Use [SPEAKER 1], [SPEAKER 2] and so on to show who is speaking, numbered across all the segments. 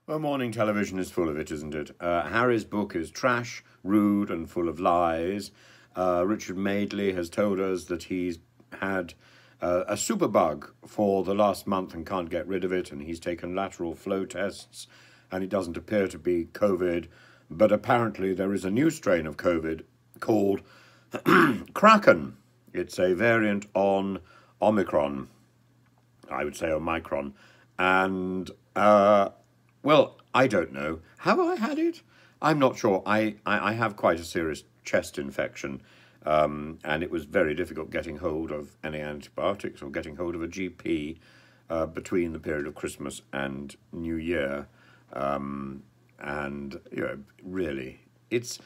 [SPEAKER 1] Well, morning television is full of it, isn't it? Harry's book is trash, rude, and full of lies. Richard Madeley has told us that he's had a superbug for the last month and can't get rid of it, and he's taken lateral flow tests, and it doesn't appear to be COVID. But apparently, there is a new strain of COVID called Kraken. It's a variant on Omicron, I would say Omicron, and well, I don't know. Have I had it? I'm not sure. I have quite a serious chest infection, and it was very difficult getting hold of any antibiotics or getting hold of a GP between the period of Christmas and New Year. And really, it's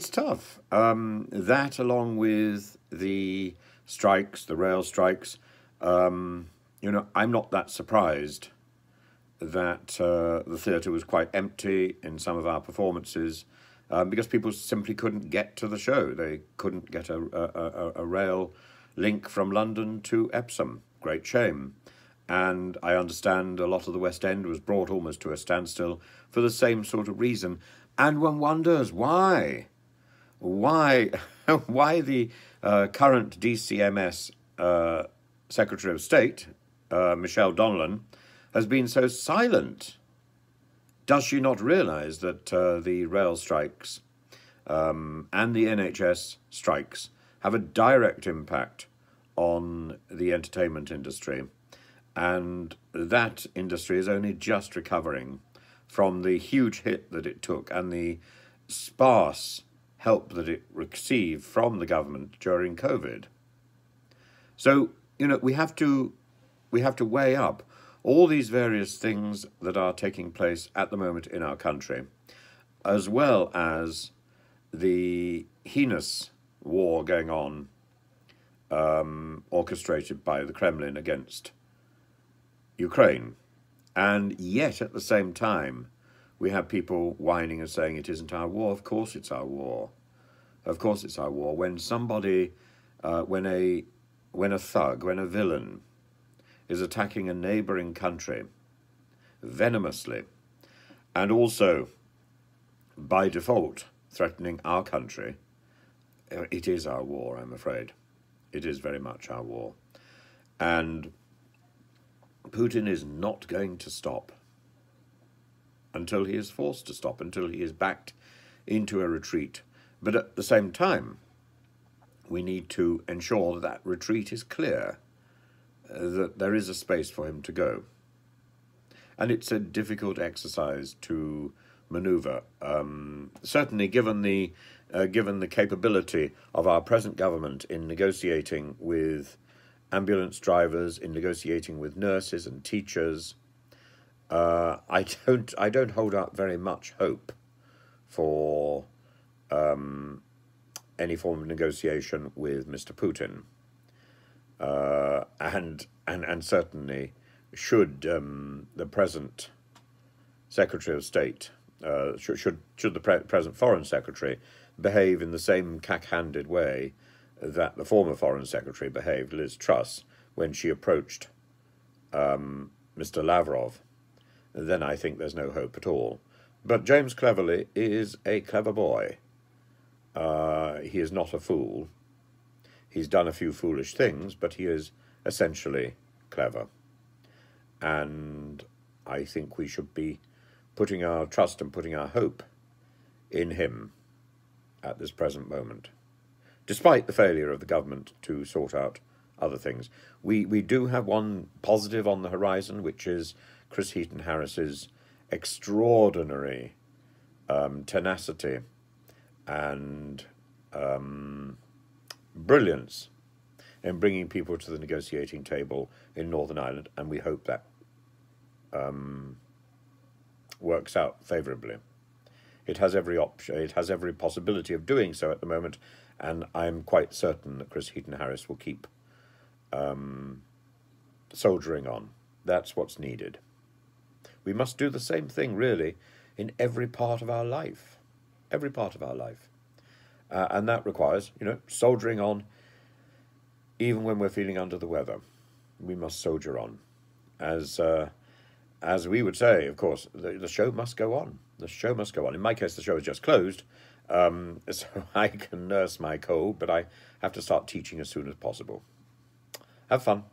[SPEAKER 1] tough. That along with the strikes, the rail strikes. I'm not that surprised that the theatre was quite empty in some of our performances because people simply couldn't get to the show. They couldn't get a rail link from London to Epsom. Great shame. And I understand a lot of the West End was brought almost to a standstill for the same sort of reason. And one wonders why. Why the current DCMS Secretary of State, Michelle Donnellan, has been so silent. Does she not realise that the rail strikes and the NHS strikes have a direct impact on the entertainment industry? And that industry is only just recovering from the huge hit that it took and the sparse help that it received from the government during COVID. So, we have to weigh up all these various things that are taking place at the moment in our country, as well as the heinous war going on, orchestrated by the Kremlin against Ukraine. And yet, at the same time, we have people whining and saying it isn't our war. Of course it's our war. Of course it's our war. When somebody, when a thug, when a villain is attacking a neighbouring country venomously, and also, by default, threatening our country, it is our war, I'm afraid. It is very much our war. And Putin is not going to stop until he is forced to stop, until he is backed into a retreat. But at the same time, we need to ensure that retreat is clear, that there is a space for him to go. And it's a difficult exercise to manoeuvre. Certainly, given the capability of our present government in negotiating with ambulance drivers, in negotiating with nurses and teachers, I don't hold out very much hope for any form of negotiation with Mr. Putin. And certainly, should the present Secretary of State, should the present Foreign Secretary behave in the same cack-handed way that the former Foreign Secretary behaved, Liz Truss, when she approached Mr. Lavrov, then I think there's no hope at all. But James Cleverly is a clever boy. He is not a fool. He's done a few foolish things, but he is essentially clever. And I think we should be putting our trust and putting our hope in him at this present moment, despite the failure of the government to sort out other things. We do have one positive on the horizon, which is Chris Heaton-Harris's extraordinary tenacity and brilliance in bringing people to the negotiating table in Northern Ireland, and we hope that works out favourably. It has every option, it has every possibility of doing so at the moment, and I'm quite certain that Chris Heaton-Harris will keep soldiering on. That's what's needed. We must do the same thing, really, in every part of our life. Every part of our life. And that requires, soldiering on, even when we're feeling under the weather. We must soldier on. As as we would say, of course, the show must go on. The show must go on. In my case, the show is just closed, so I can nurse my cold, but I have to start teaching as soon as possible. Have fun.